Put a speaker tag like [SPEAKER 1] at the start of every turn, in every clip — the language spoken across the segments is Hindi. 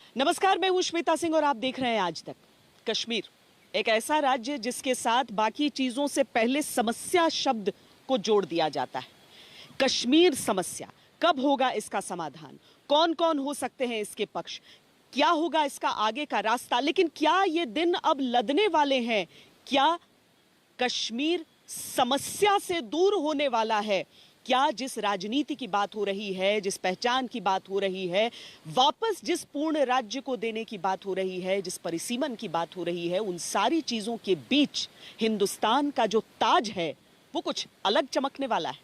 [SPEAKER 1] नमस्कार, मैं हूं श्वेता सिंह और आप देख रहे हैं आज तक। कश्मीर एक ऐसा राज्य जिसके साथ बाकी चीजों से पहले समस्या शब्द को जोड़ दिया जाता है। कश्मीर समस्या, कब होगा इसका समाधान, कौन कौन हो सकते हैं इसके पक्ष, क्या होगा इसका आगे का रास्ता, लेकिन क्या ये दिन अब लदने वाले हैं? क्या कश्मीर समस्या से दूर होने वाला है? क्या जिस राजनीति की बात हो रही है, जिस पहचान की बात हो रही है, वापस जिस पूर्ण राज्य को देने की बात हो रही है, जिस परिसीमन की बात हो रही है, उन सारी चीजों के बीच हिंदुस्तान का जो ताज है वो कुछ अलग चमकने वाला है।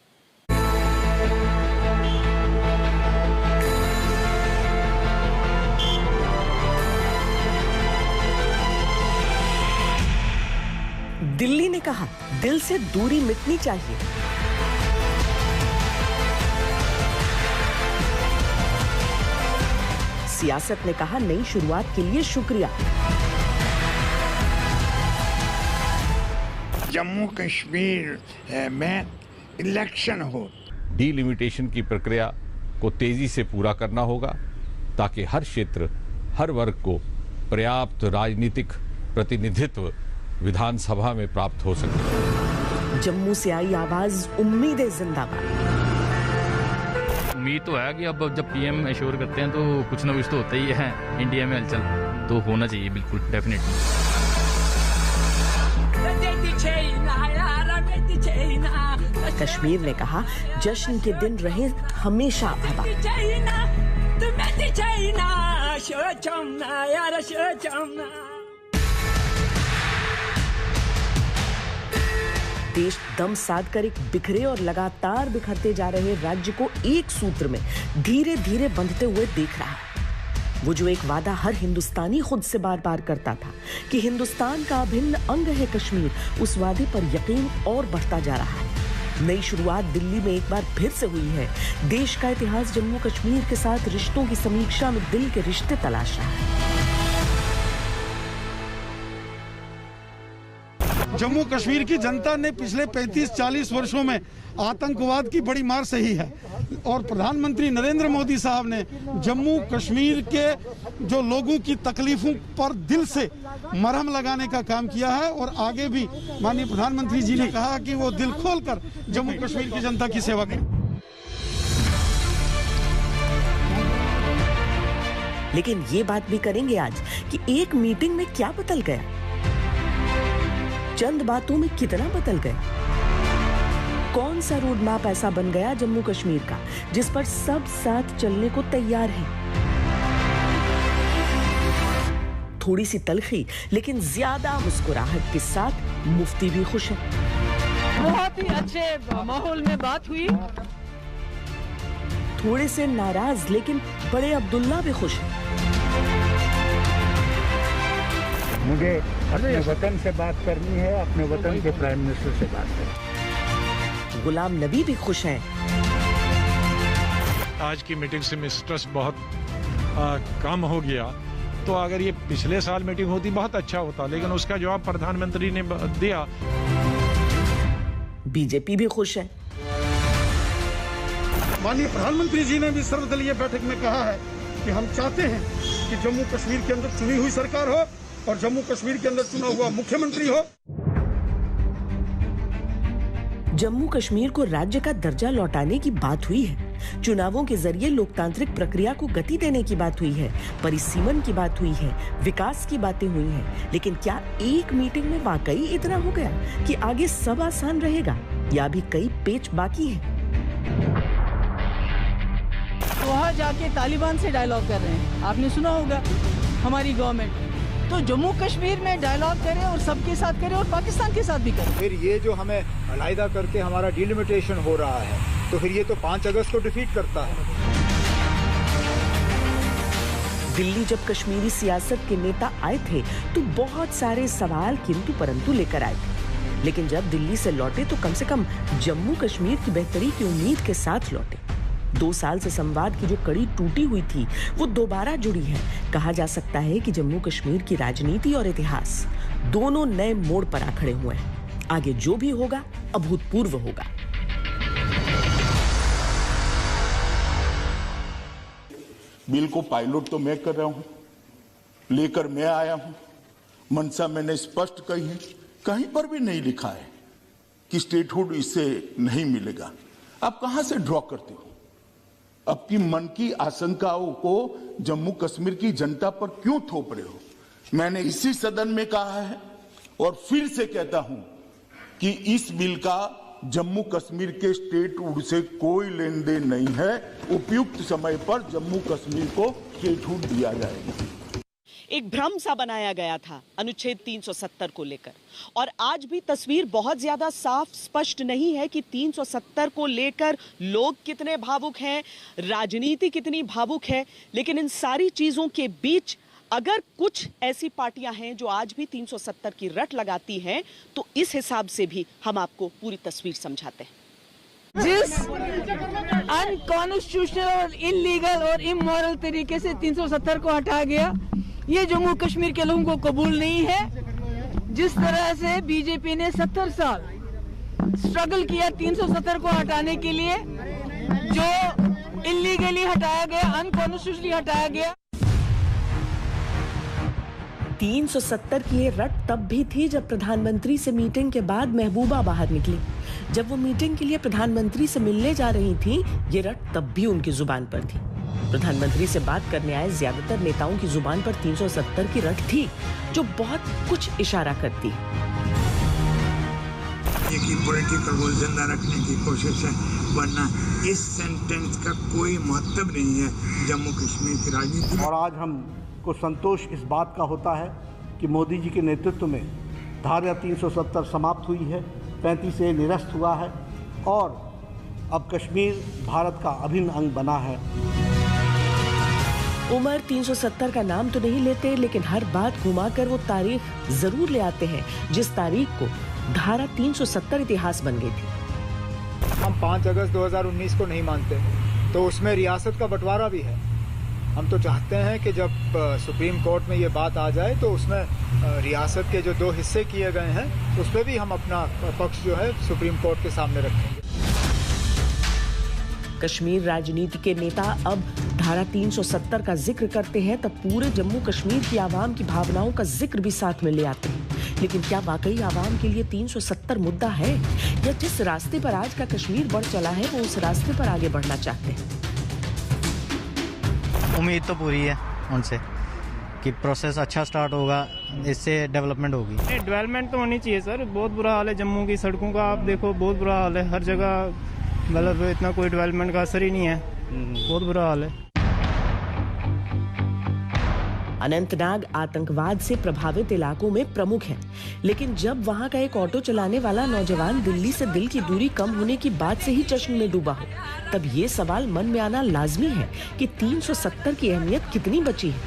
[SPEAKER 1] दिल्ली ने कहा दिल से दूरी मिटनी चाहिए। सियासत ने कहा नई शुरुआत के लिए शुक्रिया।
[SPEAKER 2] जम्मू कश्मीर में इलेक्शन हो,
[SPEAKER 3] डीलिमिटेशन की प्रक्रिया को तेजी से पूरा करना होगा ताकि हर क्षेत्र, हर वर्ग को पर्याप्त राजनीतिक प्रतिनिधित्व विधानसभा में प्राप्त हो सके।
[SPEAKER 1] जम्मू से आई आवाज उम्मीदें जिंदाबाद।
[SPEAKER 4] उम्मीद तो है कि अब जब पीएम एश्योर करते हैं तो कुछ ना कुछ तो होता ही है इंडिया में हलचल, तो होना चाहिए बिल्कुल डेफिनेटली।
[SPEAKER 1] कश्मीर ने कहा जश्न के दिन रहे हमेशा आबाद। देश दम साध कर एक बिखरे और लगातार बिखरते जा रहे राज्य को एक सूत्र में धीरे धीरे बंधते हुए देख रहा है। वो जो एक वादा हर हिंदुस्तानी खुद से बार बार करता था कि हिंदुस्तान का अभिन्न अंग है कश्मीर, उस वादे पर यकीन और बढ़ता जा रहा है। नई शुरुआत दिल्ली में एक बार फिर से हुई है। देश का इतिहास जम्मू कश्मीर के साथ रिश्तों की समीक्षा में दिल के रिश्ते तलाश रहा है।
[SPEAKER 5] जम्मू कश्मीर की जनता ने पिछले 35-40 वर्षों में आतंकवाद की बड़ी मार सही है और प्रधानमंत्री नरेंद्र मोदी साहब ने जम्मू कश्मीर के जो लोगों की तकलीफों पर दिल से मरहम लगाने का काम किया है और आगे भी माननीय प्रधानमंत्री जी ने कहा कि वो दिल खोलकर जम्मू कश्मीर की जनता की सेवा करें।
[SPEAKER 1] लेकिन ये बात भी करेंगे आज कि एक मीटिंग में क्या बदल गया, चंद बातों में कितना बदल गया। कौन सा रोड मैप ऐसा बन गया जम्मू कश्मीर का जिस पर सब साथ चलने को तैयार हैं। थोड़ी सी तलखी लेकिन ज्यादा मुस्कुराहट के साथ मुफ्ती भी खुश है।
[SPEAKER 6] बहुत ही अच्छे माहौल में बात हुई।
[SPEAKER 1] थोड़े से नाराज लेकिन बड़े अब्दुल्ला भी खुश है।
[SPEAKER 2] मुझे अपने वतन से बात करनी है, अपने वतन के प्राइम मिनिस्टर से बात करनी।
[SPEAKER 1] गुलाम नबी भी खुश हैं।
[SPEAKER 7] आज की मीटिंग से स्ट्रेस बहुत कम हो गया। तो अगर ये पिछले साल मीटिंग होती बहुत अच्छा होता, लेकिन उसका जवाब प्रधानमंत्री ने दिया।
[SPEAKER 1] बीजेपी भी खुश है।
[SPEAKER 5] माननीय प्रधानमंत्री जी ने भी सर्वदलीय बैठक में कहा है कि हम चाहते हैं कि जम्मू कश्मीर के अंदर चुनी हुई सरकार हो और जम्मू कश्मीर के अंदर चुना हुआ मुख्यमंत्री हो।
[SPEAKER 1] जम्मू कश्मीर को राज्य का दर्जा लौटाने की बात हुई है। चुनावों के जरिए लोकतांत्रिक प्रक्रिया को गति देने की बात हुई है। परिसीमन की बात हुई है। विकास की बातें हुई हैं। लेकिन क्या एक मीटिंग में वाकई इतना हो गया कि आगे सब आसान रहेगा या भी कई पेच बाकी है?
[SPEAKER 6] वहाँ जाके तालिबान से डायलॉग कर रहे हैं, आपने सुना होगा हमारी गवर्नमेंट। तो जम्मू कश्मीर में डायलॉग करें और सबके साथ करें और पाकिस्तान के साथ भी करें।
[SPEAKER 8] फिर ये जो हमें अलहदा करके हमारा डिलिमिटेशन हो रहा है, तो फिर ये तो 5 अगस्त को डिफीट करता है।
[SPEAKER 1] दिल्ली जब कश्मीरी सियासत के नेता आए थे तो बहुत सारे सवाल किंतु परंतु लेकर आए थे, लेकिन जब दिल्ली से लौटे तो कम से कम जम्मू कश्मीर की बेहतरी की उम्मीद के साथ लौटे। 2 साल से संवाद की जो कड़ी टूटी हुई थी वो दोबारा जुड़ी है। कहा जा सकता है कि जम्मू कश्मीर की राजनीति और इतिहास दोनों नए मोड़ पर आ खड़े हुए हैं। आगे जो भी होगा अभूतपूर्व होगा।
[SPEAKER 9] बिल को पायलट तो मैं कर रहा हूं, लेकर मैं आया हूं। मंशा मैंने स्पष्ट कही है, कहीं पर भी नहीं लिखा है कि स्टेटहुड इससे नहीं मिलेगा। आप कहां से ड्रॉ करते हो? आपकी मन की आशंकाओं को जम्मू कश्मीर की जनता पर क्यों थोप रहे हो? मैंने इसी सदन में कहा है और फिर से कहता हूं कि इस बिल का जम्मू कश्मीर के स्टेटहुड से कोई लेन देन नहीं है। उपयुक्त समय पर जम्मू कश्मीर को स्टेटहुड दिया जाएगा।
[SPEAKER 1] एक भ्रम सा बनाया गया था अनुच्छेद 370 को लेकर, और आज भी तस्वीर बहुत ज्यादा साफ स्पष्ट नहीं है कि 370 को लेकर लोग कितने भावुक हैं, राजनीति कितनी भावुक है। लेकिन इन सारी चीजों के बीच अगर कुछ ऐसी पार्टियां हैं जो आज भी 370 की रट लगाती हैं, तो इस हिसाब से भी हम आपको पूरी तस्वीर समझाते हैं।
[SPEAKER 6] जिस अनकॉन्स्टिट्यूशनल और इलीगल और इमोरल तरीके से 370 को हटाया गया, ये जम्मू कश्मीर के लोगों को कबूल नहीं है। जिस तरह से बीजेपी ने 70 साल स्ट्रगल किया 370 को हटाने के लिए, जो इलीगली हटाया गया, अनकॉन्स्टिट्यूशनली हटाया गया।
[SPEAKER 10] 370 की ये रट तब भी थी जब प्रधानमंत्री से मीटिंग के बाद महबूबा बाहर निकली। जब वो मीटिंग के लिए प्रधानमंत्री से मिलने जा रही थी, ये रट तब भी उनकी जुबान पर थी। प्रधानमंत्री से बात करने आए ज्यादातर नेताओं की जुबान पर 370 की रट थी, जो बहुत कुछ इशारा करती है।
[SPEAKER 11] पॉलिटिकल गोल जिंदा रखने की कोशिश है, वरना इस सेंटेंस का कोई महत्व नहीं है जम्मू कश्मीर की राजनीति में।
[SPEAKER 12] और आज हम को संतोष इस बात का होता है कि मोदी जी के नेतृत्व में धारा 370 समाप्त हुई है, 35A निरस्त हुआ है और अब कश्मीर भारत का अभिन्न अंग बना है।
[SPEAKER 10] उमर 370 का नाम तो नहीं लेते, लेकिन हर बात घुमाकर वो तारीख जरूर ले आते हैं जिस तारीख को धारा 370 इतिहास बन गई थी।
[SPEAKER 8] हम 5 अगस्त 2019 को नहीं मानते, तो उसमें रियासत का बंटवारा भी है। हम तो चाहते हैं कि जब सुप्रीम कोर्ट में ये बात आ जाए तो उसमें रियासत के जो 2 हिस्से किए गए हैं उस पर भी हम अपना पक्ष जो है सुप्रीम कोर्ट के सामने रखेंगे।
[SPEAKER 10] कश्मीर राजनीति के नेता अब धारा 370 का जिक्र करते हैं, तब पूरे जम्मू कश्मीर की आवाम की भावनाओं का जिक्र भी साथ में ले आते हैं। लेकिन क्या वाकई आवाम के लिए 370 मुद्दा है, या जिस रास्ते पर आज का कश्मीर बढ़ चला है वो उस रास्ते पर आगे बढ़ना चाहते हैं?
[SPEAKER 13] उम्मीद तो पूरी है उनसे कि प्रोसेस अच्छा स्टार्ट होगा, इससे डेवलपमेंट होगी।
[SPEAKER 14] डेवलपमेंट तो होनी चाहिए सर। बहुत बुरा हाल है जम्मू की सड़कों का, आप देखो बहुत बुरा हाल है हर जगह, मतलब इतना कोई डेवलपमेंट का असर ही नहीं है, बहुत बुरा हाल है।
[SPEAKER 10] अनंतनाग आतंकवाद से प्रभावित इलाकों में प्रमुख है, लेकिन जब वहां का एक ऑटो चलाने वाला नौजवान दिल्ली से दिल की दूरी कम होने की बात से ही जश्न में डूबा हो, तब ये सवाल मन में आना लाजमी है कि 370 की अहमियत कितनी बची है।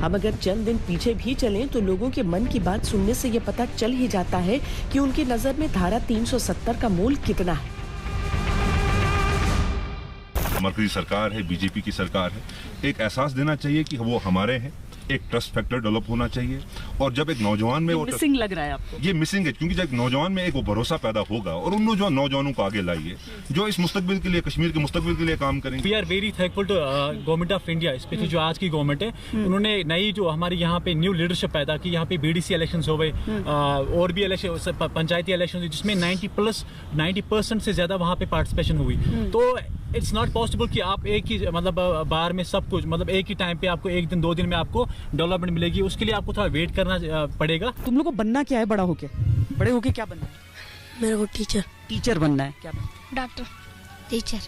[SPEAKER 10] हम अगर चंद दिन पीछे भी चलें तो लोगों के मन की बात सुनने से ये पता चल ही जाता है कि उनकी नजर में धारा 370 का मोल कितना है।
[SPEAKER 15] मरकजी सरकार है, बीजेपी की सरकार है, एक एहसास देना चाहिए कि वो हमारे हैं, एक ट्रस्ट फैक्टर डेवलप होना चाहिए। और जब एक नौजवान में वो
[SPEAKER 1] मिसिंग लग रहा है आपको?
[SPEAKER 15] ये मिसिंग है, क्योंकि जब नौजवान में एक वो भरोसा पैदा होगा और उन नौजवानों को आगे लाइए जो इस मुस्तकबिल के लिए, कश्मीर के मुस्तकबिल के लिए काम करेंगे।
[SPEAKER 16] We are very thankful to government of India, specially जो आज की गवर्नमेंट है, उन्होंने नई जो हमारी यहाँ पे न्यू लीडरशिप पैदा की। यहाँ पे BDC इलेक्शन हो गए और भी इलेक्शन, पंचायती इलेक्शन हुई, जिसमें 90% से ज्यादा वहाँ पे पार्टिसिपेशन हुई। तो इट्स नॉट पॉसिबल कि आप एक ही मतलब बार में सब कुछ, मतलब एक ही टाइम पे आपको 1 दिन 2 दिन में आपको डेवलपमेंट मिलेगी। उसके लिए आपको थोड़ा वेट करना पड़ेगा।
[SPEAKER 1] तुम लोग को बनना क्या है बड़ा होके? बड़े होके क्या बनना है?
[SPEAKER 17] मेरे को टीचर
[SPEAKER 1] बनना है। क्या बनना?
[SPEAKER 17] Doctor, teacher.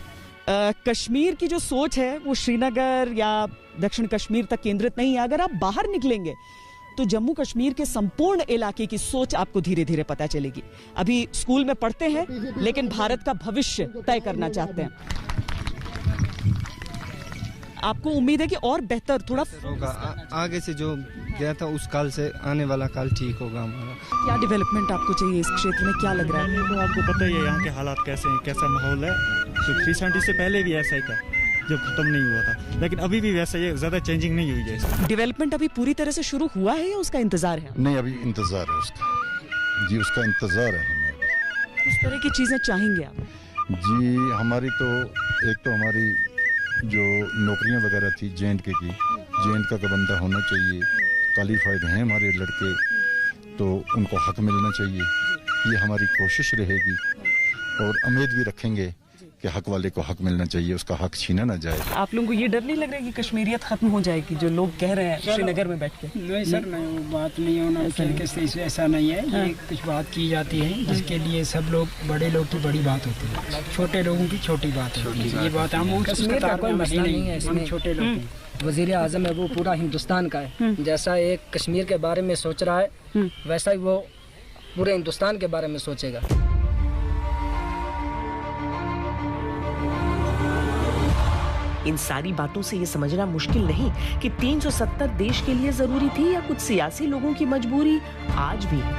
[SPEAKER 1] कश्मीर की जो सोच है वो श्रीनगर या दक्षिण कश्मीर तक केंद्रित नहीं है। अगर आप बाहर निकलेंगे तो जम्मू कश्मीर के संपूर्ण इलाके की सोच आपको धीरे धीरे पता चलेगी। अभी स्कूल में पढ़ते हैं, लेकिन भारत का भविष्य तय करना चाहते हैं। आपको उम्मीद है कि और बेहतर थोड़ा
[SPEAKER 18] होगा, आगे से जो गया था उस काल से आने वाला काल ठीक होगा हमारा।
[SPEAKER 1] क्या डेवलपमेंट आपको चाहिए इस क्षेत्र में? क्या लग रहा है?
[SPEAKER 19] तो आपको पता ही है यहाँ के हालात कैसे हैं, कैसा माहौल है। तो 370 से पहले भी ऐसा ही था जब खत्म नहीं हुआ था, लेकिन अभी भी वैसा ही, ज्यादा चेंजिंग नहीं हुई है।
[SPEAKER 1] डेवलपमेंट अभी पूरी तरह से शुरू हुआ है या उसका इंतजार है?
[SPEAKER 20] नहीं, अभी इंतजार है उसका जी, उसका इंतजार है हमें।
[SPEAKER 1] किस तरह की चीजें चाहेंगे आप?
[SPEAKER 20] जी हमारी तो एक तो हमारी जो नौकरियां वगैरह थी J&K की, J&K का बंदा होना चाहिए, क्वालिफाइड हैं हमारे लड़के, तो उनको हक मिलना चाहिए। ये हमारी कोशिश रहेगी और उम्मीद भी रखेंगे कि हक वाले को हक मिलना चाहिए, उसका हक छीना ना जाए।
[SPEAKER 10] आप लोगों को ये डर नहीं लग रहा है कि कश्मीरियत खत्म हो जाएगी, जो लोग कह रहे हैं श्रीनगर में बैठ के?
[SPEAKER 21] नहीं सर, नहीं, वो बात नहीं होना चाहिए, ऐसा नहीं है। ये कुछ बात की जाती है जिसके लिए सब लोग, बड़े लोग की बड़ी बात होती है, छोटे लोगों की छोटी बात होती है। ये बात हम
[SPEAKER 22] कश्मीर का कोई मसला नहीं है, इसमें
[SPEAKER 21] छोटे लोग
[SPEAKER 22] वजीर आजम है वो पूरा हिंदुस्तान का है। जैसा एक कश्मीर के बारे में सोच रहा है वैसा ही वो पूरे हिंदुस्तान के बारे में सोचेगा।
[SPEAKER 10] इन सारी बातों से ये समझना मुश्किल नहीं कि 370 देश के लिए जरूरी थी या कुछ सियासी लोगों की मजबूरी आज भी है।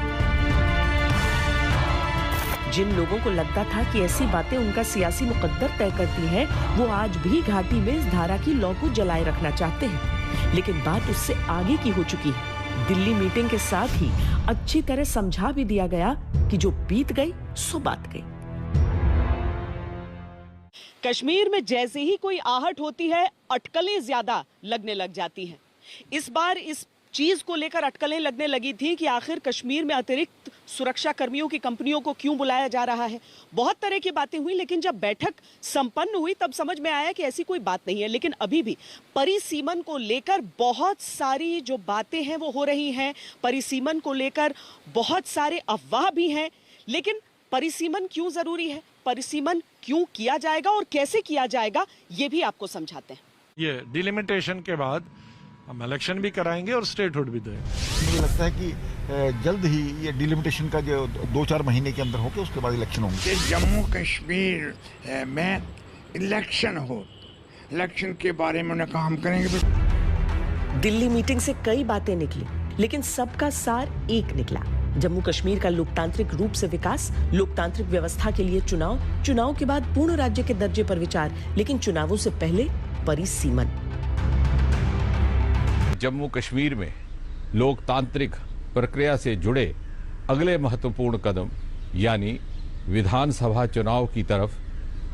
[SPEAKER 10] जिन लोगों को लगता था कि ऐसी बातें उनका सियासी मुकद्दर तय करती हैं, वो आज भी घाटी में इस धारा की लौ को जलाए रखना चाहते हैं। लेकिन बात उससे आगे की हो चुकी है। दिल्ली मीटिंग के साथ ही अच्छी तरह समझा भी दिया गया कि जो बीत गई सो बात गई।
[SPEAKER 1] कश्मीर में जैसे ही कोई आहट होती है, अटकलें ज्यादा लगने लग जाती हैं। इस बार इस चीज को लेकर अटकलें लगने लगी थी कि आखिर कश्मीर में अतिरिक्त सुरक्षा कर्मियों की कंपनियों को क्यों बुलाया जा रहा है। बहुत तरह की बातें हुई, लेकिन जब बैठक संपन्न हुई तब समझ में आया कि ऐसी कोई बात नहीं है। लेकिन अभी भी परिसीमन को लेकर बहुत सारी जो बातें हैं वो हो रही हैं। परिसीमन को लेकर बहुत सारे अफवाह भी हैं। लेकिन परिसीमन क्यों जरूरी है, परिसीमन क्यों किया जाएगा और कैसे किया जाएगा, ये भी आपको समझाते हैं।
[SPEAKER 7] ये डिलिमिटेशन के बाद हम इलेक्शन भी कराएंगे और स्टेटहुड भी देंगे।
[SPEAKER 23] मुझे लगता है कि जल्द ही ये डिलिमिटेशन का जो 2-4 महीने के अंदर होकर उसके बाद इलेक्शन होंगे।
[SPEAKER 11] जम्मू कश्मीर में इलेक्शन हो, इलेक्शन के बारे में उन्हें काम करेंगे।
[SPEAKER 10] दिल्ली मीटिंग से कई बातें निकली, लेकिन सबका सार एक निकला। जम्मू कश्मीर का लोकतांत्रिक रूप से विकास, लोकतांत्रिक व्यवस्था के लिए चुनाव, चुनाव के बाद पूर्ण राज्य के दर्जे पर विचार, लेकिन चुनावों से पहले परिसीमन।
[SPEAKER 3] जम्मू कश्मीर में लोकतांत्रिक प्रक्रिया से जुड़े अगले महत्वपूर्ण कदम यानी विधानसभा चुनाव की तरफ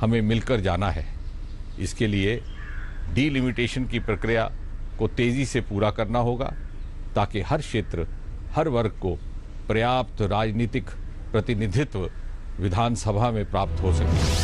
[SPEAKER 3] हमें मिलकर जाना है। इसके लिए डीलिमिटेशन की प्रक्रिया को तेजी से पूरा करना होगा ताकि हर क्षेत्र, हर वर्ग को पर्याप्त राजनीतिक प्रतिनिधित्व विधानसभा में प्राप्त हो सके।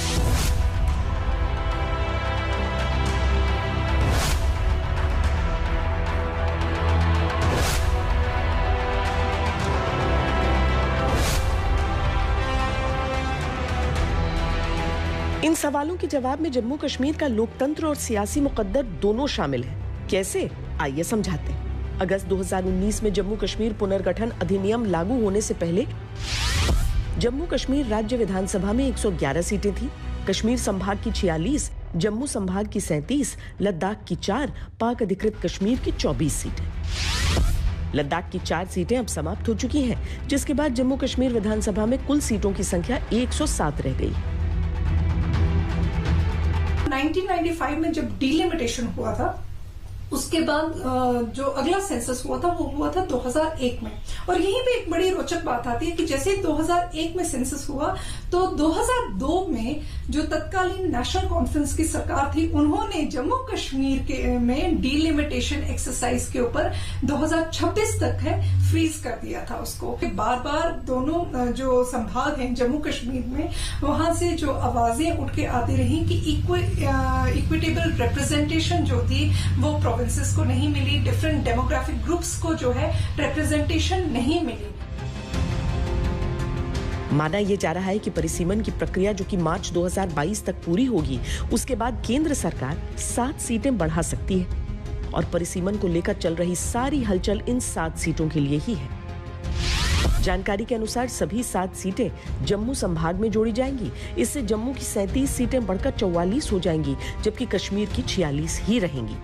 [SPEAKER 10] इन सवालों के जवाब में जम्मू कश्मीर का लोकतंत्र और सियासी मुकद्दर दोनों शामिल हैं। कैसे, आइए समझाते हैं। अगस्त 2019 में जम्मू कश्मीर पुनर्गठन अधिनियम लागू होने से पहले जम्मू कश्मीर राज्य विधानसभा में 111 सीटें थी। कश्मीर संभाग की 46, जम्मू संभाग की 37, लद्दाख की 4, पाक अधिकृत कश्मीर की 24 सीटें। लद्दाख की 4 सीटें अब समाप्त हो चुकी हैं, जिसके बाद जम्मू कश्मीर विधानसभा में कुल सीटों की संख्या 107 रह गई।
[SPEAKER 24] 1995 में जब डिलिमिटेशन हुआ था, उसके बाद जो अगला सेंसस हुआ था वो हुआ था 2001 में। और यहीं पे एक बड़ी रोचक बात आती है कि जैसे 2001 में सेंसस हुआ तो 2002 में जो तत्कालीन नेशनल कॉन्फ्रेंस की सरकार थी, उन्होंने जम्मू कश्मीर के में डीलिमिटेशन एक्सरसाइज के ऊपर 2026 तक है फ्रीज कर दिया था उसको। बार बार दोनों जो संभाग हैं जम्मू कश्मीर में, वहां से जो आवाजें उठ के आती रही कि इक्विटेबल रिप्रेजेंटेशन जो थी वो प्रोविंसेस को नहीं मिली, डिफरेंट डेमोग्राफिक ग्रुप्स को जो है रिप्रेजेंटेशन नहीं मिली।
[SPEAKER 10] माना यह जा रहा है कि परिसीमन की प्रक्रिया जो कि मार्च 2022 तक पूरी होगी, उसके बाद केंद्र सरकार 7 सीटें बढ़ा सकती है और परिसीमन को लेकर चल रही सारी हलचल इन 7 सीटों के लिए ही है। जानकारी के अनुसार सभी 7 सीटें जम्मू संभाग में जोड़ी जाएंगी। इससे जम्मू की 37 सीटें बढ़कर 44 हो जाएंगी, जबकि कश्मीर की 46 ही रहेंगी।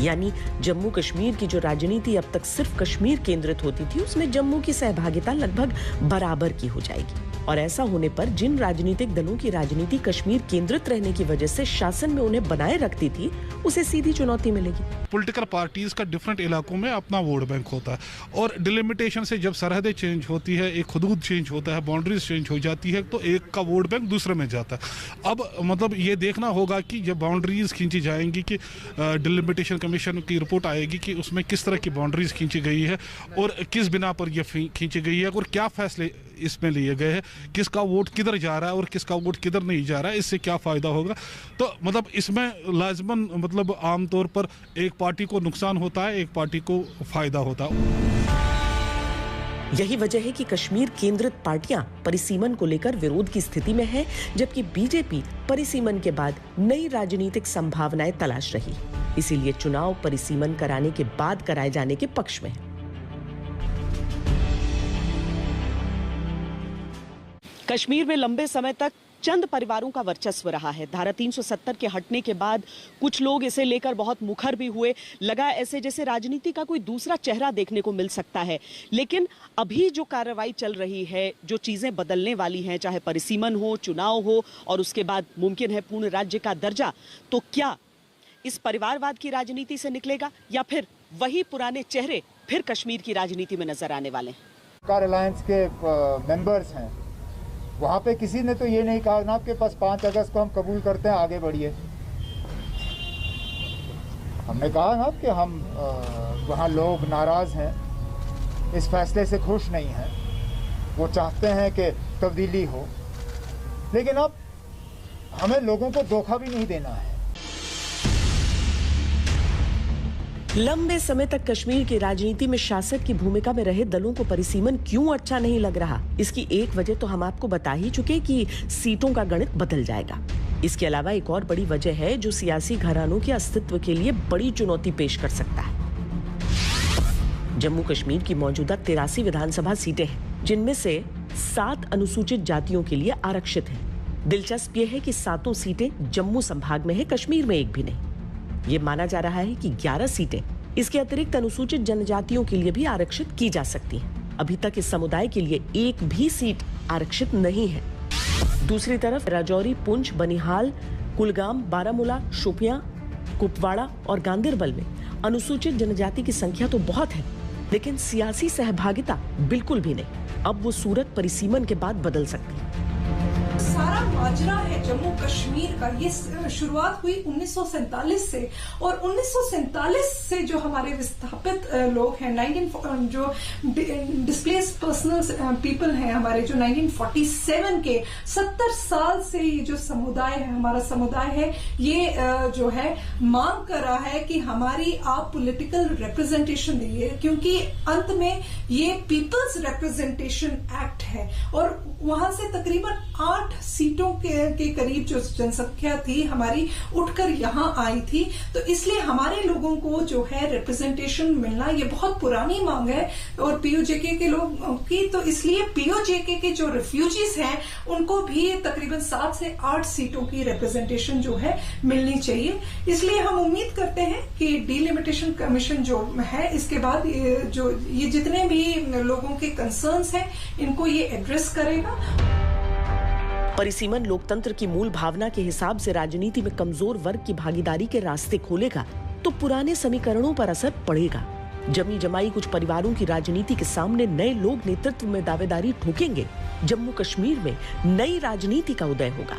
[SPEAKER 10] यानी जम्मू कश्मीर की जो राजनीति अब तक सिर्फ कश्मीर केंद्रित होती थी, उसमें जम्मू की सहभागिता लगभग बराबर की हो जाएगी। और ऐसा होने पर जिन राजनीतिक दलों की राजनीति कश्मीर केंद्रित रहने की वजह से शासन में उन्हें बनाए रखती थी, उसे सीधी चुनौती मिलेगी।
[SPEAKER 2] पॉलिटिकल पार्टीज का डिफरेंट इलाकों में अपना वोट बैंक होता है और डिलिमिटेशन से जब सरहदें चेंज होती है, एक हुदूद चेंज होता है, बाउंड्रीज चेंज हो जाती है, तो एक का वोट बैंक दूसरे में जाता है। अब मतलब ये देखना होगा कि जब बाउंड्रीज खींची जाएंगी कि डिलिमिटेशन कमीशन की रिपोर्ट आएगी कि उसमें किस तरह की बाउंड्रीज खींची गई है और किस बिना पर यह खींची गई है और क्या फैसले इसमें लिए गए हैं, किसका वोट किधर जा रहा है और किसका वोट किधर नहीं जा रहा है, इससे क्या फायदा होगा। तो मतलब इसमें लाजमन मतलब आमतौर पर एक पार्टी को नुकसान होता है, एक पार्टी को फायदा होता है।
[SPEAKER 10] यही वजह है कि कश्मीर केंद्रित पार्टियां परिसीमन को लेकर विरोध की स्थिति में है, जबकि बीजेपी परिसीमन के बाद नई राजनीतिक संभावनाएं तलाश रही। इसीलिए चुनाव परिसीमन कराने के बाद कराए जाने के पक्ष में है।
[SPEAKER 1] कश्मीर में लंबे समय तक चंद परिवारों का वर्चस्व रहा है। धारा 370 के हटने के बाद कुछ लोग इसे लेकर बहुत मुखर भी हुए। लगा ऐसे जैसे राजनीति का कोई दूसरा चेहरा देखने को मिल सकता है। लेकिन अभी जो कार्रवाई चल रही है, जो चीजें बदलने वाली हैं, चाहे परिसीमन हो, चुनाव हो और उसके बाद मुमकिन है पूर्ण राज्य का दर्जा, तो क्या इस परिवारवाद की राजनीति से निकलेगा या फिर वही पुराने चेहरे फिर कश्मीर की राजनीति में नजर आने वाले हैं?
[SPEAKER 8] कार अलायंस के मेंबर्स हैं, वहाँ पे किसी ने तो ये नहीं कहा ना आपके पास 5 अगस्त को हम कबूल करते हैं, आगे बढ़िए। हमने कहा ना कि हम वहाँ लोग नाराज़ हैं, इस फैसले से खुश नहीं हैं, वो चाहते हैं कि तब्दीली हो, लेकिन अब हमें लोगों को धोखा भी नहीं देना है।
[SPEAKER 10] लंबे समय तक कश्मीर की राजनीति में शासक की भूमिका में रहे दलों को परिसीमन क्यों अच्छा नहीं लग रहा, इसकी एक वजह तो हम आपको बता ही चुके कि सीटों का गणित बदल जाएगा। इसके अलावा एक और बड़ी वजह है जो सियासी घरानों के अस्तित्व के लिए बड़ी चुनौती पेश कर सकता है। जम्मू कश्मीर की मौजूदा 83 विधानसभा सीटें हैं, जिनमें से 7 अनुसूचित जातियों के लिए आरक्षित हैं। दिलचस्प यह है कि 7 सीटें जम्मू संभाग में है, कश्मीर में एक भी नहीं। ये माना जा रहा है कि 11 सीटें इसके अतिरिक्त अनुसूचित जनजातियों के लिए भी आरक्षित की जा सकती हैं। अभी तक इस समुदाय के लिए एक भी सीट आरक्षित नहीं है। दूसरी तरफ राजौरी, पुंछ, बनिहाल, कुलगाम, बारामूला, शोपियां, कुपवाड़ा और गांदरबल में अनुसूचित जनजाति की संख्या तो बहुत है, लेकिन सियासी सहभागिता बिल्कुल भी नहीं। अब वो सूरत परिसीमन के बाद बदल सकती है।
[SPEAKER 24] सारा माजरा है जम्मू कश्मीर का, ये शुरुआत हुई 1947 से, और 1947 से जो हमारे विस्थापित लोग हैं, जो डिस्प्लेस पर्सनल पीपल हैं हमारे, जो 1947 के 70 साल से ये जो समुदाय है, हमारा समुदाय है, ये जो है मांग कर रहा है कि हमारी आप पॉलिटिकल रिप्रेजेंटेशन दीजिए, क्योंकि अंत में ये पीपल्स रिप्रेजेंटेशन एक्ट है और वहां से तकरीबन 8 सीटों के करीब जो जनसंख्या थी हमारी उठकर यहाँ आई थी। तो इसलिए हमारे लोगों को जो है रिप्रेजेंटेशन मिलना ये बहुत पुरानी मांग है और पीओजेके के लोगों की, तो इसलिए पीओजेके के जो रिफ्यूजीज हैं उनको भी तकरीबन 7 से 8 सीटों की रिप्रेजेंटेशन जो है मिलनी चाहिए। इसलिए हम उम्मीद करते हैं कि डिलिमिटेशन कमीशन जो है इसके बाद ये जितने भी लोगों के कंसर्न्स हैं इनको ये एड्रेस करेगा।
[SPEAKER 10] परिसीमन लोकतंत्र की मूल भावना के हिसाब से राजनीति में कमजोर वर्ग की भागीदारी के रास्ते खोलेगा तो पुराने समीकरणों पर असर पड़ेगा। जमी जमाई कुछ परिवारों की राजनीति के सामने नए लोग नेतृत्व में दावेदारी ठोकेंगे। जम्मू कश्मीर में नई राजनीति का उदय होगा।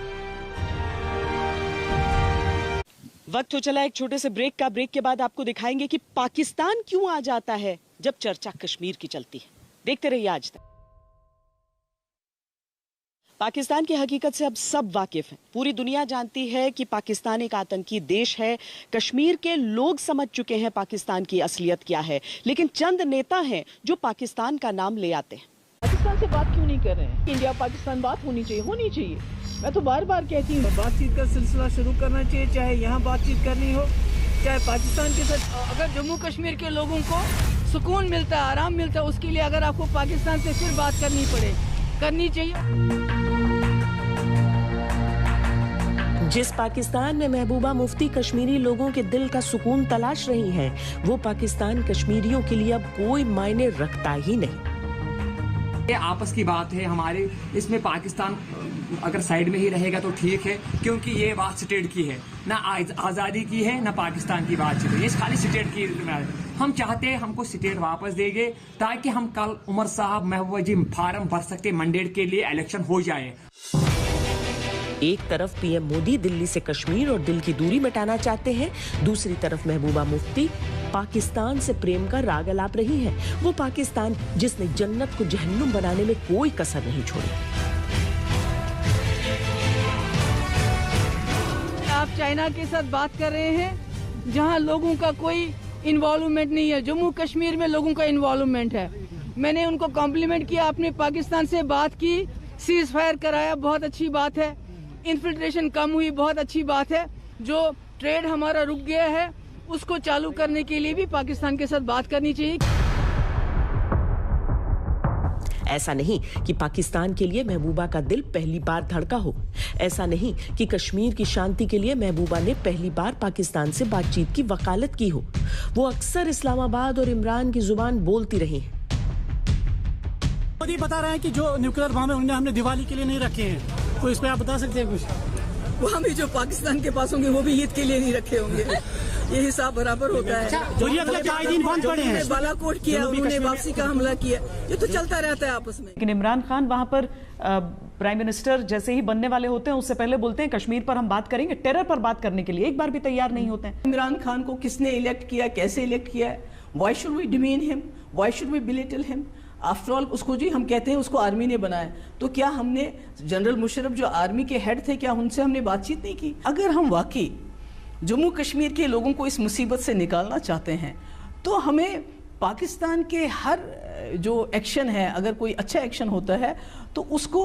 [SPEAKER 1] वक्त हो चला एक छोटे से ब्रेक का। ब्रेक के बाद आपको दिखाएंगे कि पाकिस्तान क्यों आ जाता है जब चर्चा कश्मीर की चलती है। देखते रहिए आज तक। पाकिस्तान की हकीकत से अब सब वाकिफ हैं। पूरी दुनिया जानती है कि पाकिस्तान एक आतंकी देश है। कश्मीर के लोग समझ चुके हैं पाकिस्तान की असलियत क्या है, लेकिन चंद नेता हैं जो पाकिस्तान का नाम ले आते हैं।
[SPEAKER 6] पाकिस्तान से बात क्यों नहीं कर रहे हैं? इंडिया पाकिस्तान बात होनी चाहिए। मैं तो बार बार कहती हूँ बातचीत का सिलसिला शुरू करना चाहिए, चाहे यहाँ बातचीत करनी हो चाहे पाकिस्तान के साथ। अगर जम्मू कश्मीर के लोगों को सुकून मिलता है, आराम मिलता है, उसके लिए अगर आपको पाकिस्तान से फिर बात करनी चाहिए।
[SPEAKER 10] जिस पाकिस्तान में महबूबा मुफ्ती कश्मीरी लोगों के दिल का सुकून तलाश रही हैं, वो पाकिस्तान कश्मीरियों के लिए अब कोई मायने रखता ही नहीं।
[SPEAKER 4] ये आपस की बात है हमारे, इसमें पाकिस्तान अगर साइड में ही रहेगा तो ठीक है, क्योंकि ये बात स्टेट की है, ना आज़ादी की है ना पाकिस्तान की बात है, ये खाली स्टेट की। हम चाहते हैं हमको स्टेट वापस देंगे ताकि हम कल उमर साहब महबूबा जी फार्म भर सकते, मंडेट के लिए इलेक्शन हो जाए।
[SPEAKER 10] एक तरफ पीएम मोदी दिल्ली से कश्मीर और दिल की दूरी मिटाना चाहते हैं, दूसरी तरफ महबूबा मुफ्ती पाकिस्तान से प्रेम का राग अलाप रही है। वो पाकिस्तान जिसने जन्नत को जहन्नुम बनाने में कोई कसर नहीं छोड़ी।
[SPEAKER 6] आप चाइना के साथ बात कर रहे हैं जहां लोगों का कोई इन्वॉल्वमेंट नहीं है। जम्मू कश्मीर में लोगों का इन्वॉल्वमेंट है। मैंने उनको कॉम्प्लीमेंट किया, आपने पाकिस्तान से बात की, सीज फायर कराया, बहुत अच्छी बात है। इन्फिल्ट्रेशन कम हुई, बहुत अच्छी बात है। जो ट्रेड हमारा रुक गया है उसको चालू करने के लिए भी पाकिस्तान के साथ बात करनी चाहिए।
[SPEAKER 10] ऐसा नहीं कि पाकिस्तान के लिए महबूबा का दिल पहली बार धड़का हो, ऐसा नहीं कि कश्मीर की शांति के लिए महबूबा ने पहली बार पाकिस्तान से बातचीत की वकालत की हो। वो अक्सर इस्लामाबाद और इमरान की जुबान बोलती रही हैं।
[SPEAKER 5] मोदी बता रहे हैं कि जो न्यूक्लियर बम है हमने दिवाली के लिए नहीं रखे हैं, तो इस पे आप बता सकते हैं कुछ?
[SPEAKER 6] वहाँ भी जो पाकिस्तान के पास होंगे वो भी ईद के लिए नहीं रखे होंगे, ये हिसाब बराबर होता है।
[SPEAKER 5] जो ये अगले 4 दिन बंद पड़े हैं,
[SPEAKER 6] बालाकोट किया, उन्होंने वापसी का हमला किया, ये तो चलता रहता है आपस में।
[SPEAKER 1] लेकिन इमरान खान वहां पर प्राइम मिनिस्टर जैसे ही बनने वाले होते हैं उससे पहले बोलते हैं कश्मीर पर हम बात करेंगे, टेरर पर बात करने के लिए एक बार भी तैयार नहीं होते हैं।
[SPEAKER 6] इमरान खान को किसने इलेक्ट किया, कैसे इलेक्ट किया है? Why should we demean him, why should we belittle him? After all उसको जी हम कहते हैं उसको आर्मी ने बनाया, तो क्या हमने जनरल मुशर्रफ जो आर्मी के हेड थे क्या उनसे हमने बातचीत नहीं की? अगर हम वाकई जम्मू कश्मीर के लोगों को इस मुसीबत से निकालना चाहते हैं तो हमें पाकिस्तान के हर जो एक्शन है, अगर कोई अच्छा एक्शन होता है तो उसको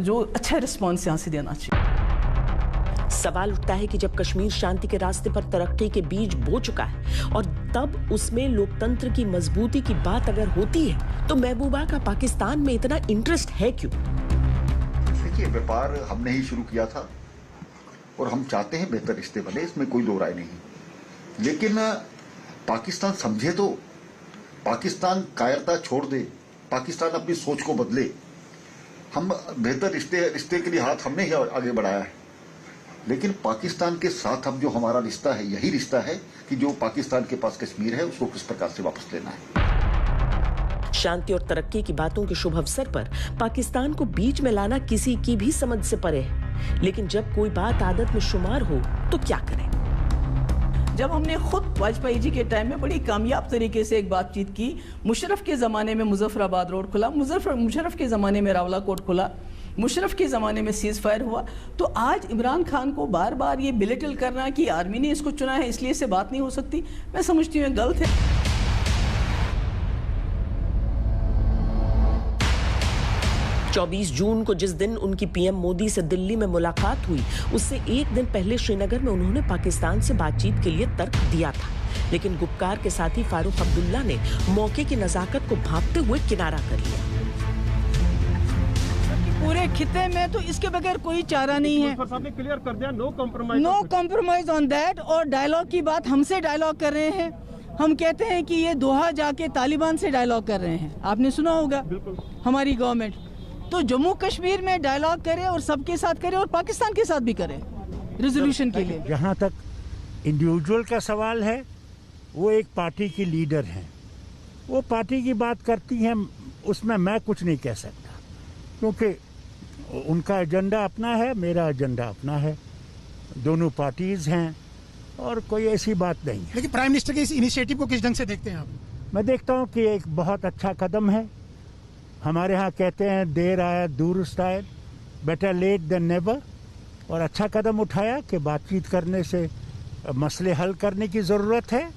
[SPEAKER 6] जो अच्छा रिस्पॉन्स यहाँ से देना चाहिए।
[SPEAKER 10] सवाल उठता है कि जब कश्मीर शांति के रास्ते पर तरक्की के बीज बो चुका है और तब उसमें लोकतंत्र की मजबूती की बात अगर होती है तो महबूबा का पाकिस्तान में इतना इंटरेस्ट है क्यों?
[SPEAKER 23] देखिए, व्यापार हमने ही शुरू किया था और हम चाहते हैं बेहतर रिश्ते बने, इसमें कोई दो राय नहीं। लेकिन पाकिस्तान समझे तो, पाकिस्तान कायरता छोड़ दे, पाकिस्तान अपनी सोच को बदले। हम बेहतर रिश्ते के लिए हाथ हमने ही आगे बढ़ाया है, लेकिन पाकिस्तान के साथ अब जो हमारा रिश्ता है यही रिश्ता है कि जो पाकिस्तान के पास कश्मीर है उसको किस प्रकार से वापस लेना है।
[SPEAKER 10] शांति और तरक्की की बातों के शुभ अवसर पर पाकिस्तान को बीच में लाना किसी की भी समझ से परे है, लेकिन जब कोई बात आदत में शुमार हो तो क्या करें?
[SPEAKER 6] जब हमने खुद वाजपेयी जी के टाइम में बड़ी कामयाब तरीके से एक बातचीत की, मुशर्रफ के ज़माने में मुजफ्फराबाद रोड खुला, मुशर्रफ के ज़माने में रावलाकोट खुला, मुशर्रफ के ज़माने में सीज फायर हुआ, तो आज इमरान खान को बार बार ये बिलिटल करना कि आर्मी ने इसको चुना है इसलिए इससे बात नहीं हो सकती, मैं समझती हूँ गलत है।
[SPEAKER 10] 24 जून को जिस दिन उनकी पीएम मोदी से दिल्ली में मुलाकात हुई, उससे एक दिन पहले श्रीनगर में उन्होंने पाकिस्तान से बातचीत के लिए तर्क दिया था, लेकिन गुपकार के साथी फारूक अब्दुल्ला ने मौके की नजाकत को भांपते हुए किनारा कर लिया।
[SPEAKER 6] पूरे खिते में तो इसके बगैर कोई चारा नहीं है।
[SPEAKER 5] क्लियर कर दिया, नो
[SPEAKER 6] कॉम्प्रोमाइज ऑन दैट। और डायलॉग की बात, हमसे डायलॉग कर रहे हैं, हम कहते हैं कि ये दोहा जाके तालिबान से डायलॉग कर रहे हैं, आपने सुना होगा हमारी गवर्नमेंट। तो जम्मू कश्मीर में डायलॉग करे और सबके साथ करे और पाकिस्तान के साथ भी करे रेजोल्यूशन के लिए।
[SPEAKER 9] जहाँ तक इंडिविजुअल का सवाल है, वो एक पार्टी की लीडर हैं, वो पार्टी की बात करती हैं, उसमें मैं कुछ नहीं कह सकता, क्योंकि उनका एजेंडा अपना है, मेरा एजेंडा अपना है, दोनों पार्टीज हैं और कोई ऐसी बात नहीं है।
[SPEAKER 5] लेकिन प्राइम मिनिस्टर के इस इनिशिएटिव को किस ढंग से देखते हैं आप?
[SPEAKER 9] मैं देखता हूँ कि एक बहुत अच्छा कदम है। हमारे यहाँ कहते हैं देर आया दुरुस्त आए, बेटर लेट देन नेवर, और अच्छा कदम उठाया कि बातचीत करने से मसले हल करने की जरूरत है।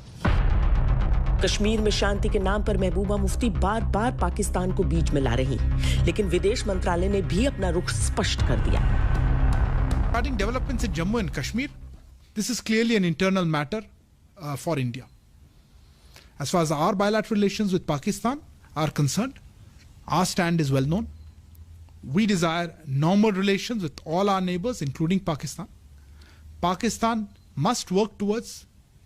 [SPEAKER 10] कश्मीर में शांति के नाम पर महबूबा मुफ्ती बार बार पाकिस्तान को बीच में ला रही, लेकिन विदेश मंत्रालय ने भी अपना रुख स्पष्ट कर दिया।
[SPEAKER 2] Regarding developments in Jammu and Kashmir, this is clearly an internal matter for India. As far as our bilateral relations with Pakistan are concerned, our stand is well known. We desire normal relations with all our neighbors, including Pakistan. Pakistan must work towards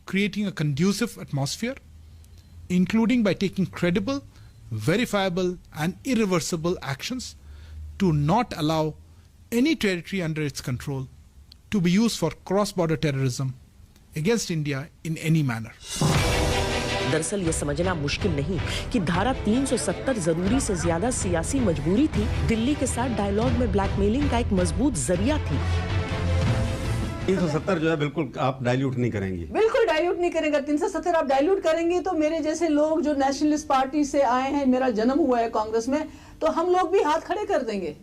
[SPEAKER 2] creating a conducive atmosphere, including by taking credible
[SPEAKER 12] verifiable and irreversible actions to not allow any territory under its control to be used for cross-border terrorism against India in any manner.
[SPEAKER 10] दरअसल ये समझना मुश्किल नहीं कि धारा 370 जरूरी से ज्यादा सियासी मजबूरी थी, दिल्ली के साथ डायलॉग में ब्लैकमेलिंग का एक मजबूत जरिया थी।
[SPEAKER 13] 370 जो है बिल्कुल आप डाइल्यूट नहीं करेंगे,
[SPEAKER 6] बिल्कुल डाइल्यूट नहीं करेंगे। 370 आप डाइल्यूट करेंगे तो मेरे जैसे लोग जो नेशनलिस्ट पार्टी से आए हैं, मेरा जन्म हुआ है कांग्रेस में, तो हम लोग भी हाथ खड़े कर देंगे।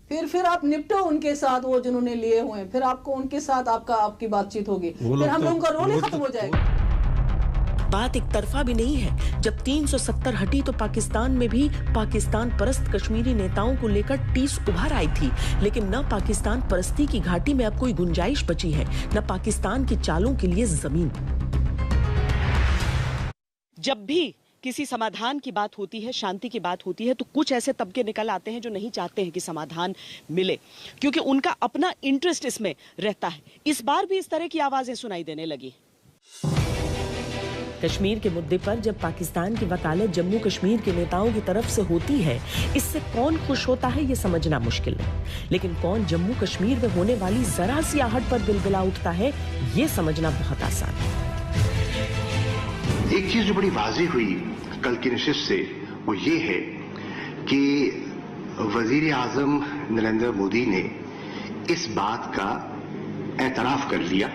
[SPEAKER 6] फिर आप निपटो उनके साथ, वो जिन्होंने लिए हुए हैं, फिर आपको उनके साथ आपकी बातचीत होगी, फिर हम लोगों का रोल ही खत्म हो जाएगा।
[SPEAKER 10] बात एक तरफा भी नहीं है। जब 370 हटी तो पाकिस्तान में भी पाकिस्तान परस्त कश्मीरी नेताओं को लेकर टीस उभर आई थी, लेकिन न पाकिस्तान परस्ती की घाटी में अब कोई गुंजाइश बची है, न पाकिस्तान की चालों के लिए जमीन।
[SPEAKER 1] जब भी किसी समाधान की बात होती है, शांति की बात होती है, तो कुछ ऐसे तबके निकल आते हैं जो नहीं चाहते हैं कि समाधान मिले, क्योंकि उनका अपना इंटरेस्ट इसमें रहता है। इस बार भी इस तरह की आवाजें सुनाई देने लगी।
[SPEAKER 10] कश्मीर के मुद्दे पर जब पाकिस्तान की वकालत जम्मू कश्मीर के नेताओं की तरफ से होती है, इससे कौन खुश होता है ये समझना मुश्किल है, लेकिन कौन जम्मू कश्मीर में होने वाली जरा सी आहट पर बिलबिला उठता है ये समझना बहुत आसान है।
[SPEAKER 14] एक चीज जो बड़ी वाज़ेह हुई कल की नशिस्त से वो ये है कि वजीर आजम नरेंद्र मोदी ने इस बात का एतराफ कर लिया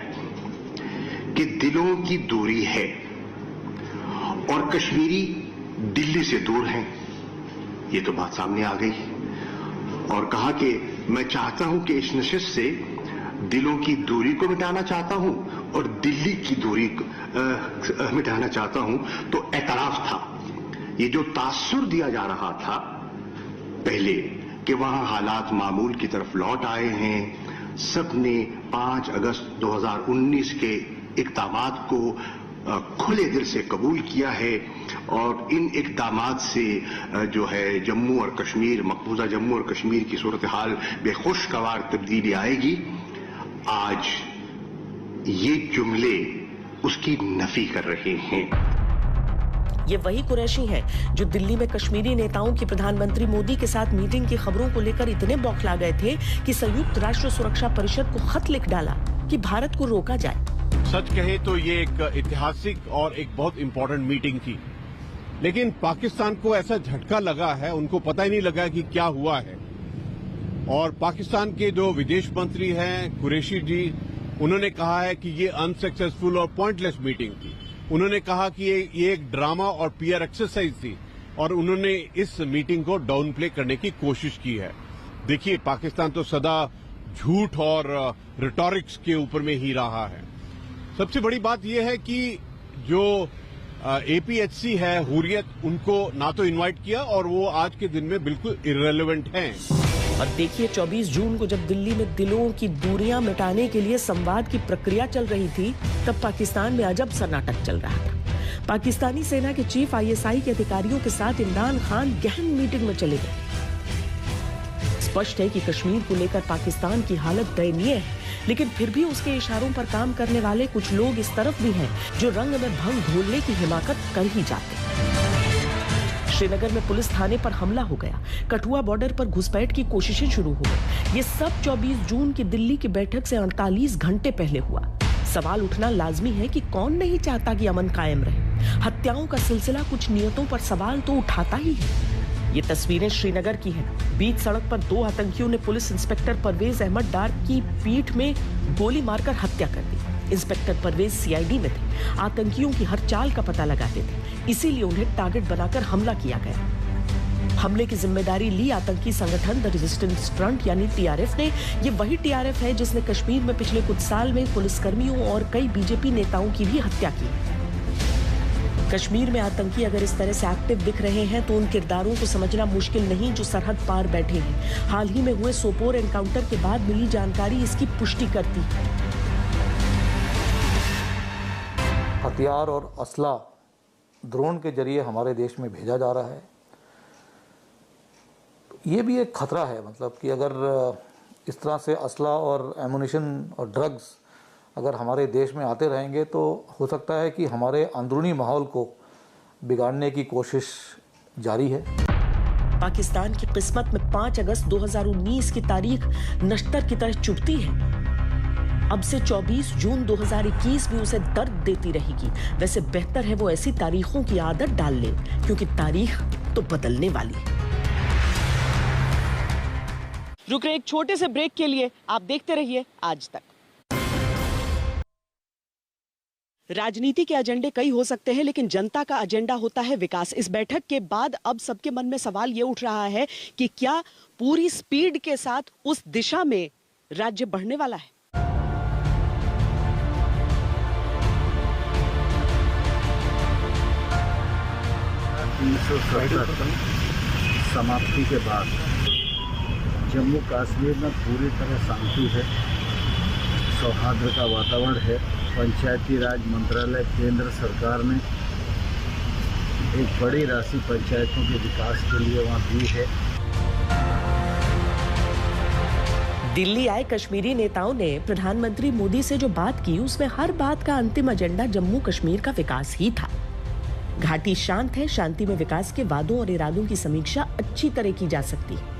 [SPEAKER 14] कि दिलों की दूरी है और कश्मीरी दिल्ली से दूर हैं। ये तो बात सामने आ गई और कहा कि मैं चाहता हूं कि इस नशिस्त से दिलों की दूरी को मिटाना चाहता हूं और दिल्ली की दूरी को मिटाना चाहता हूं। तो एतराफ था। ये जो तासुर दिया जा रहा था पहले कि वहां हालात मामूल की तरफ लौट आए हैं, सबने 5 अगस्त 2019 के इक़दामात को खुले दिल से कबूल किया है और इन इक़दामात से जो है जम्मू और कश्मीर, मकबूजा जम्मू और कश्मीर की सूरत हाल बेखुशगवार तब्दीली आएगी। आज ये जुमले उसकी नफी कर रहे हैं।
[SPEAKER 10] ये वही कुरैशी हैं जो दिल्ली में कश्मीरी नेताओं की प्रधानमंत्री मोदी के साथ मीटिंग की खबरों को लेकर इतने बौखला गए थे कि संयुक्त राष्ट्र सुरक्षा परिषद को खत लिख डाला कि भारत को रोका जाए।
[SPEAKER 15] सच कहे तो ये एक ऐतिहासिक और एक बहुत इंपॉर्टेंट मीटिंग थी, लेकिन पाकिस्तान को ऐसा झटका लगा है, उनको पता ही नहीं लगा कि क्या हुआ है। और पाकिस्तान के जो विदेश मंत्री हैं कुरैशी जी, उन्होंने कहा है कि ये अनसक्सेसफुल और पॉइंटलेस मीटिंग थी। उन्होंने कहा कि ये एक ड्रामा और पीआर एक्सरसाइज थी और उन्होंने इस मीटिंग को डाउन प्ले करने की कोशिश की है। देखिए, पाकिस्तान तो सदा झूठ और रिटोरिक्स के ऊपर में ही रहा है। सबसे बड़ी बात यह है कि जो एपीएचसी है हुर्रियत, उनको ना तो इनवाइट किया और वो आज के दिन में बिल्कुल इररिलेवेंट हैं।
[SPEAKER 10] और देखिए 24 जून को जब दिल्ली में दिलों की दूरियां मिटाने के लिए संवाद की प्रक्रिया चल रही थी, तब पाकिस्तान में अजब सा नाटक चल रहा था। पाकिस्तानी सेना के चीफ आईएसआई के अधिकारियों के साथ इमरान खान गहन मीटिंग में चले गए। स्पष्ट है कि कश्मीर को लेकर पाकिस्तान की हालत दयनीय है, लेकिन फिर भी उसके इशारों पर काम करने वाले कुछ लोग इस तरफ भी हैं जो रंग में भंग घोलने की हिमाकत कर ही जाते हैं। श्रीनगर में पुलिस थाने पर हमला हो गया, कठुआ बॉर्डर पर घुसपैठ की कोशिशें शुरू हो गई। ये सब 24 जून की दिल्ली की बैठक से 48 घंटे पहले हुआ। सवाल उठना लाजमी है कि कौन नहीं चाहता कि अमन कायम रहे। हत्याओं का सिलसिला कुछ नियतों पर सवाल तो उठाता ही है। ये तस्वीरें श्रीनगर की हैं। बीच सड़क पर 2 आतंकियों ने पुलिस इंस्पेक्टर परवेज अहमद डार की पीठ में गोली मारकर हत्या कर दी। इंस्पेक्टर परवेज सीआईडी में थे, आतंकियों की हर चाल का पता लगाते थे, इसीलिए उन्हें टारगेट बनाकर हमला किया गया। हमले की जिम्मेदारी ली आतंकी संगठन द रेजिस्टेंस फ्रंट यानी टीआरएफ ने। ये वही टीआरएफ है जिसने कश्मीर में पिछले कुछ साल में पुलिसकर्मियों और कई बीजेपी नेताओं की भी हत्या की। कश्मीर में आतंकी अगर इस तरह से एक्टिव दिख रहे हैं तो उन किरदारों को समझना मुश्किल नहीं जो सरहद पार बैठे हैं। हाल ही में हुए सोपोर एनकाउंटर के बाद मिली जानकारी इसकी पुष्टि करती है।
[SPEAKER 25] हथियार और असला ड्रोन के जरिए हमारे देश में भेजा जा रहा है। ये भी एक खतरा है, मतलब कि अगर इस तरह से असला और एमुनिशन और ड्रग्स अगर हमारे देश में आते रहेंगे तो हो सकता है कि हमारे अंदरूनी माहौल को बिगाड़ने की कोशिश जारी है।
[SPEAKER 10] पाकिस्तान की किस्मत में 5 अगस्त 2019 की तारीख नश्तर की तरह चुभती है। अब से 24 जून 2021 भी उसे दर्द देती रहेगी। वैसे बेहतर है वो ऐसी तारीखों की आदत डाल ले, क्योंकि तारीख तो बदलने वाली है।
[SPEAKER 1] रुक रहे एक छोटे से ब्रेक के लिए, आप देखते रहिए आज तक। राजनीति के एजेंडे कई हो सकते हैं, लेकिन जनता का एजेंडा होता है विकास। इस बैठक के बाद अब सबके मन में सवाल ये उठ रहा है कि क्या पूरी स्पीड के साथ उस दिशा में राज्य बढ़ने वाला है?
[SPEAKER 16] समाप्ति के बाद जम्मू कश्मीर में पूरी तरह शांति है, सौहार्द का वातावरण है। पंचायती राज मंत्रालय केंद्र सरकार ने एक बड़ी राशि पंचायतों के विकास के लिए वहां दी है।
[SPEAKER 10] दिल्ली आए कश्मीरी नेताओं ने प्रधानमंत्री मोदी से जो बात की, उसमें हर बात का अंतिम एजेंडा जम्मू कश्मीर का विकास ही था। घाटी शांत है, शांति में विकास के वादों और इरादों की समीक्षा अच्छी तरह की जा सकती है।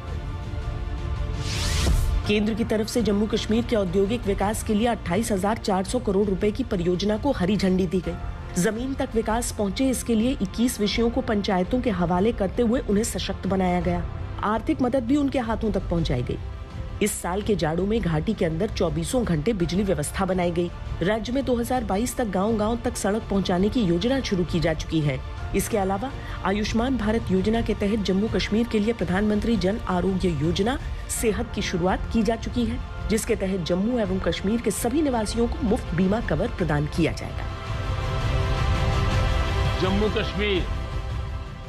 [SPEAKER 10] केंद्र की तरफ से जम्मू कश्मीर के औद्योगिक विकास के लिए 28,400 करोड़ रुपए की परियोजना को हरी झंडी दी गई। जमीन तक विकास पहुंचे, इसके लिए 21 विषयों को पंचायतों के हवाले करते हुए उन्हें सशक्त बनाया गया। आर्थिक मदद भी उनके हाथों तक पहुंचाई गई। इस साल के जाड़ों में घाटी के अंदर 24 घंटे बिजली व्यवस्था बनाई गई। राज्य में 2022 तक गांव-गांव तक सड़क पहुंचाने की योजना शुरू की जा चुकी है। इसके अलावा आयुष्मान भारत योजना के तहत जम्मू कश्मीर के लिए प्रधानमंत्री जन आरोग्य योजना सेहत की शुरुआत की जा चुकी है, जिसके तहत जम्मू एवं कश्मीर के सभी निवासियों को मुफ्त बीमा कवर प्रदान किया जाएगा।
[SPEAKER 17] जम्मू कश्मीर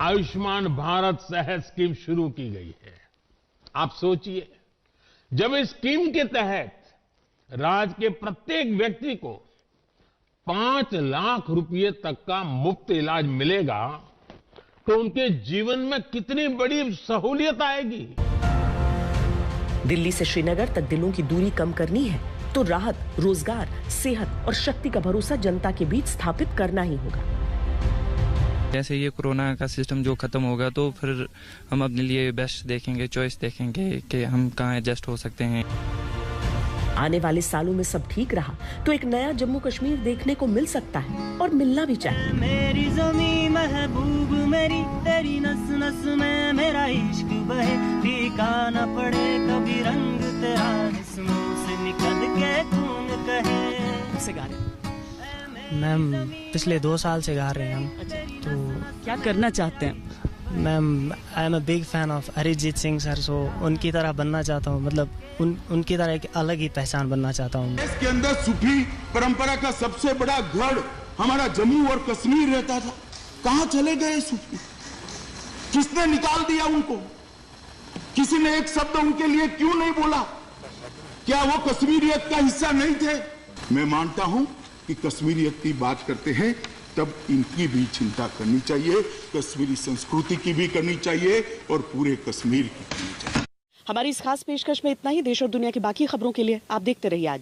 [SPEAKER 17] आयुष्मान भारत सेहत स्कीम शुरू की गई है। आप सोचिए, जब इस स्कीम के तहत राज्य के प्रत्येक व्यक्ति को 5 लाख रुपए तक का मुफ्त इलाज मिलेगा, तो उनके जीवन में कितनी बड़ी सहूलियत आएगी।
[SPEAKER 10] दिल्ली से श्रीनगर तक दिलों की दूरी कम करनी है तो राहत, रोजगार, सेहत और शक्ति का भरोसा जनता के बीच स्थापित करना ही होगा।
[SPEAKER 18] जैसे ये कोरोना का सिस्टम जो खत्म होगा, तो फिर हम अपने लिए बेस्ट देखेंगे, चॉइस देखेंगे कि हम कहाँ एडजस्ट हो सकते हैं।
[SPEAKER 10] आने वाले सालों में सब ठीक रहा तो एक नया जम्मू कश्मीर देखने को मिल सकता है, और मिलना भी चाहिए।
[SPEAKER 19] मेरी ज़मीं महबूब मेरी, तेरी नस नस में मेरा इश्क बहे, फीका न पड़े कभी रंग तेरा, जिस्मों से निकल के खून कहे।
[SPEAKER 1] से गा रहे
[SPEAKER 19] मैम पिछले 2 साल से गा रहे हैं हम। तो
[SPEAKER 1] क्या करना चाहते हैं?
[SPEAKER 19] Ma'am I am a big fan of Arijit Singh sir, so उनकी तरह बनना चाहता हूँ, मतलब उनकी तरह एक अलग ही पहचान बनना चाहता हूँ।
[SPEAKER 20] इसके अंदर सूफी परंपरा का सबसे बड़ा गढ़ हमारा जम्मू और कश्मीर रहता था। कहाँ चले गए सूफी? किसने निकाल दिया उनको? किसी ने एक शब्द उनके लिए क्यों नहीं बोला? क्या वो कश्मीरियत का हिस्सा नहीं थे? मैं मानता हूँ कि कश्मीरियत की बात करते हैं तब इनकी भी चिंता करनी चाहिए, कश्मीरी संस्कृति की भी करनी चाहिए और पूरे कश्मीर की करनी चाहिए।
[SPEAKER 1] हमारी इस खास पेशकश में इतना ही। देश और दुनिया की बाकी खबरों के लिए आप देखते रहिए आज।